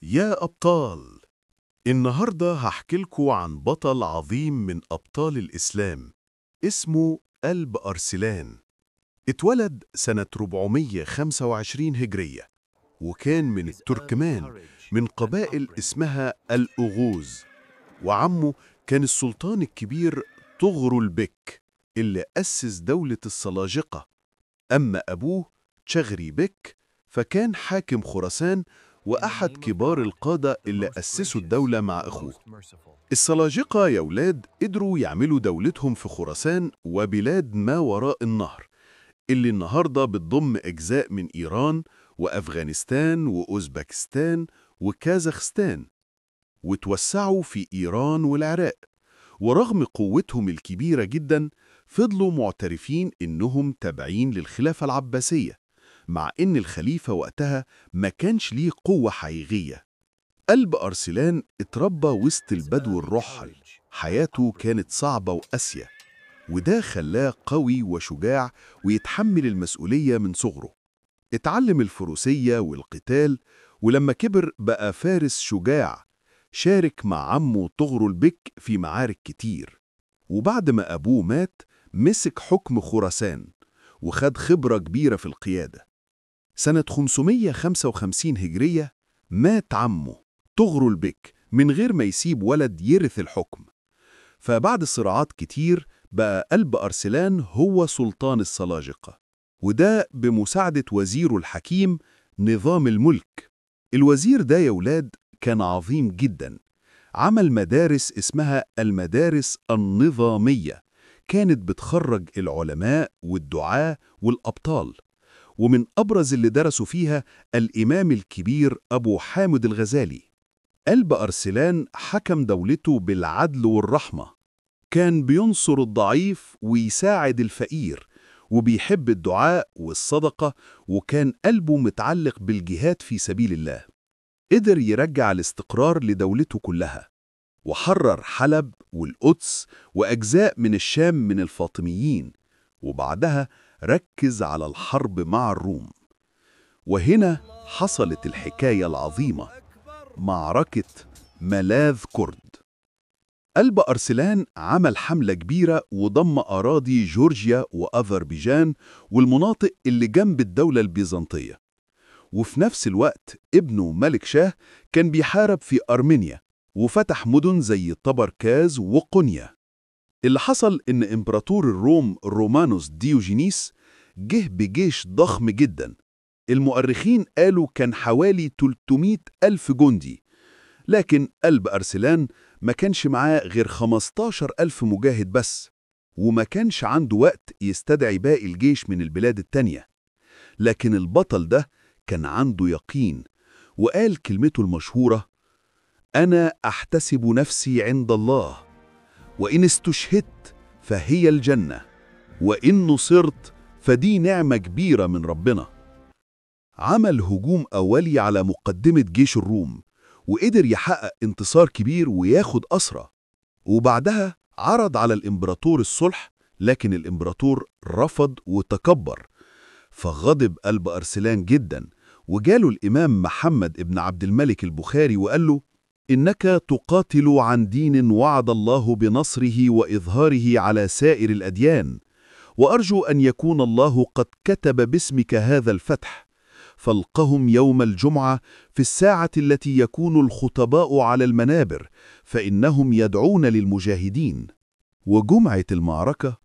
يا أبطال، النهاردة هحكيلكوا عن بطل عظيم من أبطال الإسلام اسمه قلب أرسلان. اتولد سنة 425 هجرية، وكان من التركمان، من قبائل اسمها الأغوز، وعمه كان السلطان الكبير طغرل بك اللي أسس دولة السلاجقة. أما أبوه تشغري بك فكان حاكم خراسان وأحد كبار القادة اللي أسسوا الدولة مع أخوه. السلاجقة يا ولاد قدروا يعملوا دولتهم في خراسان وبلاد ما وراء النهر، اللي النهاردة بتضم أجزاء من إيران وأفغانستان وأوزبكستان وكازاخستان، وتوسعوا في إيران والعراق. ورغم قوتهم الكبيرة جدا فضلوا معترفين إنهم تابعين للخلافة العباسية، مع إن الخليفة وقتها ما كانش ليه قوة حقيقية. قلب أرسلان اتربى وسط البدو الرحل، حياته كانت صعبة وقاسية، وده خلاه قوي وشجاع ويتحمل المسؤولية من صغره. اتعلم الفروسية والقتال، ولما كبر بقى فارس شجاع، شارك مع عمه طغرل بك في معارك كتير. وبعد ما أبوه مات مسك حكم خراسان وخد خبرة كبيرة في القيادة. سنة 555 هجرية مات عمه طغرل بك من غير ما يسيب ولد يرث الحكم. فبعد صراعات كتير بقى قلب أرسلان هو سلطان السلاجقة، وده بمساعدة وزيره الحكيم نظام الملك. الوزير ده يا ولاد كان عظيم جدا، عمل مدارس اسمها المدارس النظامية، كانت بتخرج العلماء والدعاة والأبطال. ومن أبرز اللي درسوا فيها الإمام الكبير أبو حامد الغزالي. قلب أرسلان حكم دولته بالعدل والرحمة، كان بينصر الضعيف ويساعد الفقير، وبيحب الدعاء والصدقة، وكان قلبه متعلق بالجهاد في سبيل الله. قدر يرجع الاستقرار لدولته كلها، وحرر حلب والقدس وأجزاء من الشام من الفاطميين، وبعدها ركز على الحرب مع الروم. وهنا حصلت الحكاية العظيمة، معركة ملاذ كرد. قلب أرسلان عمل حملة كبيرة وضم أراضي جورجيا وأذربيجان والمناطق اللي جنب الدولة البيزنطية. وفي نفس الوقت ابنه ملك شاه كان بيحارب في أرمينيا وفتح مدن زي طبركاز وقنيا. اللي حصل إن إمبراطور الروم رومانوس ديوجينيس جه بجيش ضخم جدا، المؤرخين قالوا كان حوالي 300 ألف جندي، لكن قلب أرسلان ما كانش معاه غير 15 ألف مجاهد بس، وما كانش عنده وقت يستدعي باقي الجيش من البلاد التانية. لكن البطل ده كان عنده يقين، وقال كلمته المشهورة: أنا أحتسب نفسي عند الله، وإن استشهدت فهي الجنة، وإن نصرت فدي نعمة كبيرة من ربنا. عمل هجوم أولي على مقدمة جيش الروم، وقدر يحقق انتصار كبير وياخد أسرى. وبعدها عرض على الإمبراطور الصلح، لكن الإمبراطور رفض وتكبر، فغضب قلب أرسلان جدا، وجاله الإمام محمد ابن عبد الملك البخاري وقال له: إنك تقاتل عن دين وعد الله بنصره وإظهاره على سائر الأديان، وأرجو أن يكون الله قد كتب باسمك هذا الفتح، فالقهم يوم الجمعة في الساعة التي يكون الخطباء على المنابر، فإنهم يدعون للمجاهدين. وجمعة المعركة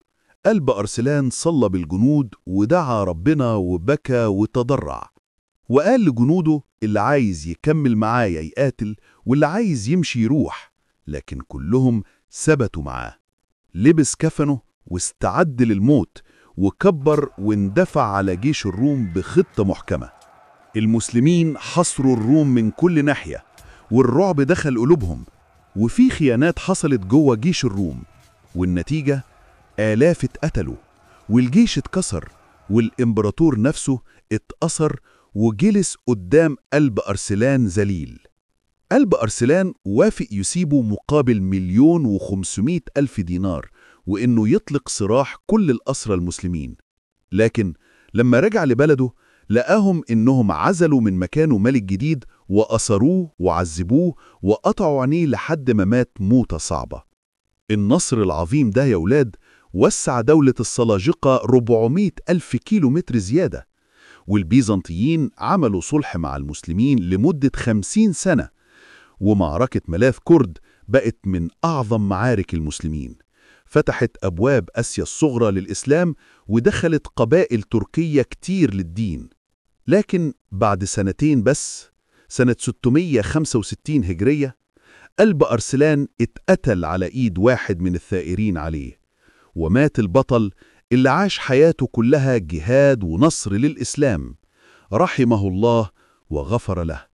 قلب أرسلان صلى بالجنود ودعا ربنا وبكى وتضرع، وقال لجنوده: اللي عايز يكمل معايا يقاتل، واللي عايز يمشي يروح، لكن كلهم ثبتوا معاه. لبس كفنه واستعد للموت، وكبر واندفع على جيش الروم بخطة محكمة. المسلمين حصروا الروم من كل ناحية، والرعب دخل قلوبهم، وفي خيانات حصلت جوه جيش الروم، والنتيجة آلاف اتقتلوا، والجيش اتكسر، والإمبراطور نفسه اتأثر وجلس قدام قلب أرسلان ذليل. قلب أرسلان وافق يسيبه مقابل 1,500,000 دينار، وإنه يطلق سراح كل الأسرى المسلمين. لكن لما رجع لبلده لقاهم إنهم عزلوا من مكانه ملك جديد وأسروه وعذبوه وقطعوا عينيه لحد ما مات موتة صعبة. النصر العظيم ده يا ولاد وسع دولة السلاجقة 400 ألف كيلو متر زيادة، والبيزنطيين عملوا صلح مع المسلمين لمدة 50 سنة، ومعركة ملاذ كرد بقت من أعظم معارك المسلمين، فتحت أبواب آسيا الصغرى للإسلام ودخلت قبائل تركية كتير للدين. لكن بعد سنتين بس، سنة 665 هجرية، قلب أرسلان اتقتل على إيد واحد من الثائرين عليه، ومات البطل اللي عاش حياته كلها جهاد ونصر للإسلام، رحمه الله وغفر له.